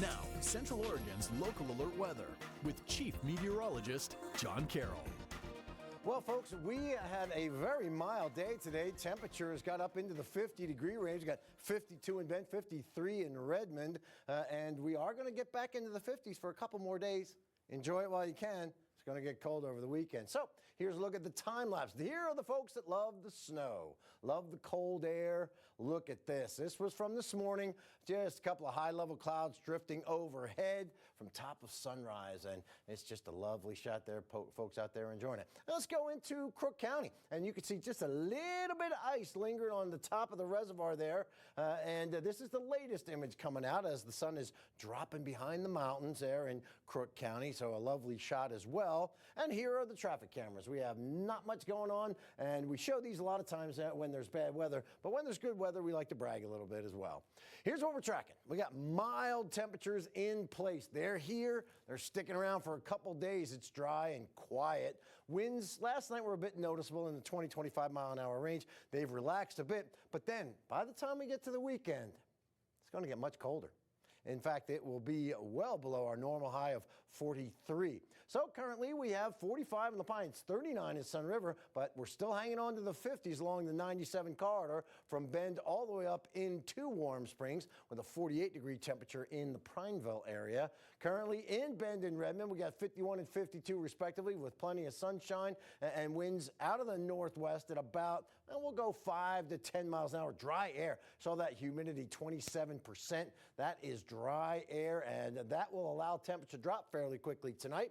Now, Central Oregon's local alert weather with Chief Meteorologist John Carroll. Well, folks, we had a very mild day today. Temperatures got up into the 50-degree range. We got 52 in Bend, 53 in Redmond, and we are going to get back into the 50s for a couple more days. Enjoy it while you can. It's going to get cold over the weekend. So here's a look at the time lapse. Here are the folks that love the snow, love the cold air. Look at this. This was from this morning. Just a couple of high-level clouds drifting overhead from top of sunrise, and it's just a lovely shot there. Folks out there enjoying it. Now let's go into Crook County, and you can see just a little bit of ice lingering on the top of the reservoir there, and this is the latest image coming out as the sun is dropping behind the mountains there in Crook County, so a lovely shot as well. And here are the traffic cameras. We have not much going on, and we show these a lot of times when there's bad weather, but when there's good weather, we like to brag a little bit as well. Here's what we're tracking. We got mild temperatures in place. They're here. They're sticking around for a couple days. It's dry and quiet. Winds last night were a bit noticeable in the 20-25 mile an hour range. They've relaxed a bit, but then by the time we get to the weekend, it's going to get much colder. In fact, it will be well below our normal high of 43. So currently we have 45 in La Pines, 39 in Sun River, but we're still hanging on to the 50s along the 97 corridor from Bend all the way up into Warm Springs with a 48-degree temperature in the Prineville area. Currently in Bend and Redmond, we got 51 and 52 respectively with plenty of sunshine and winds out of the northwest at about, we'll go 5 to 10 miles an hour. Dry air. Saw that humidity 27%. That is dry air, and that will allow temperature to drop fairly quickly tonight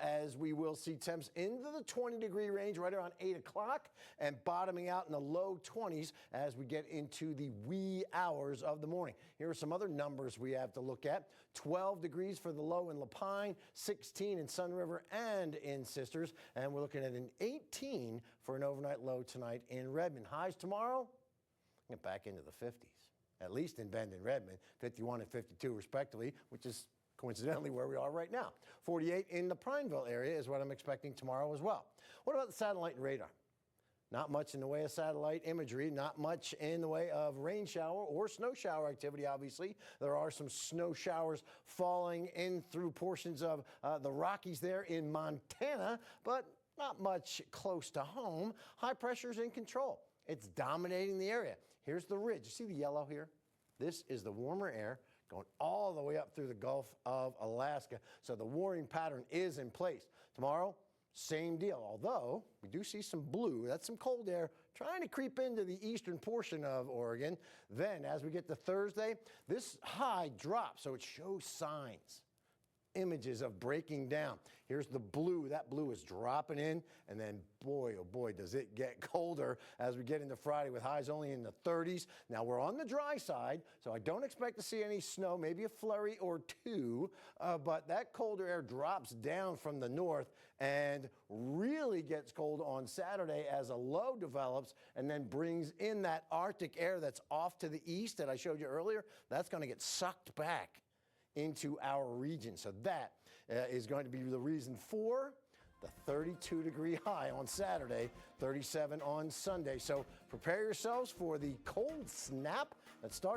as we will see temps into the 20-degree range right around 8 o'clock and bottoming out in the low 20s as we get into the wee hours of the morning. Here are some other numbers we have to look at. 12 degrees for the low in La Pine, 16 in Sun River and in Sisters, and we're looking at an 18 for an overnight low tonight in Redmond. Highs tomorrow, get back into the 50s. At least in Bend and Redmond, 51 and 52 respectively, which is coincidentally where we are right now. 48 in the Prineville area is what I'm expecting tomorrow as well. What about the satellite and radar? Not much in the way of satellite imagery, not much in the way of rain shower or snow shower activity, obviously. There are some snow showers falling in through portions of the Rockies there in Montana, but not much close to home. High pressure's in control. It's dominating the area. Here's the ridge. You see the yellow here? This is the warmer air going all the way up through the Gulf of Alaska. So the warming pattern is in place. Tomorrow, same deal, although we do see some blue. That's some cold air trying to creep into the eastern portion of Oregon. Then as we get to Thursday, this high drops, so it shows signs. Images of breaking down. Here's the blue. That blue is dropping in, and then boy, oh boy, does it get colder as we get into Friday with highs only in the 30s. Now we're on the dry side, so I don't expect to see any snow, maybe a flurry or two, but that colder air drops down from the north and really gets cold on Saturday as a low develops and then brings in that Arctic air that's off to the east that I showed you earlier. That's going to get sucked back into our region. So that is going to be the reason for the 32-degree high on Saturday, 37 on Sunday. So prepare yourselves for the cold snap that starts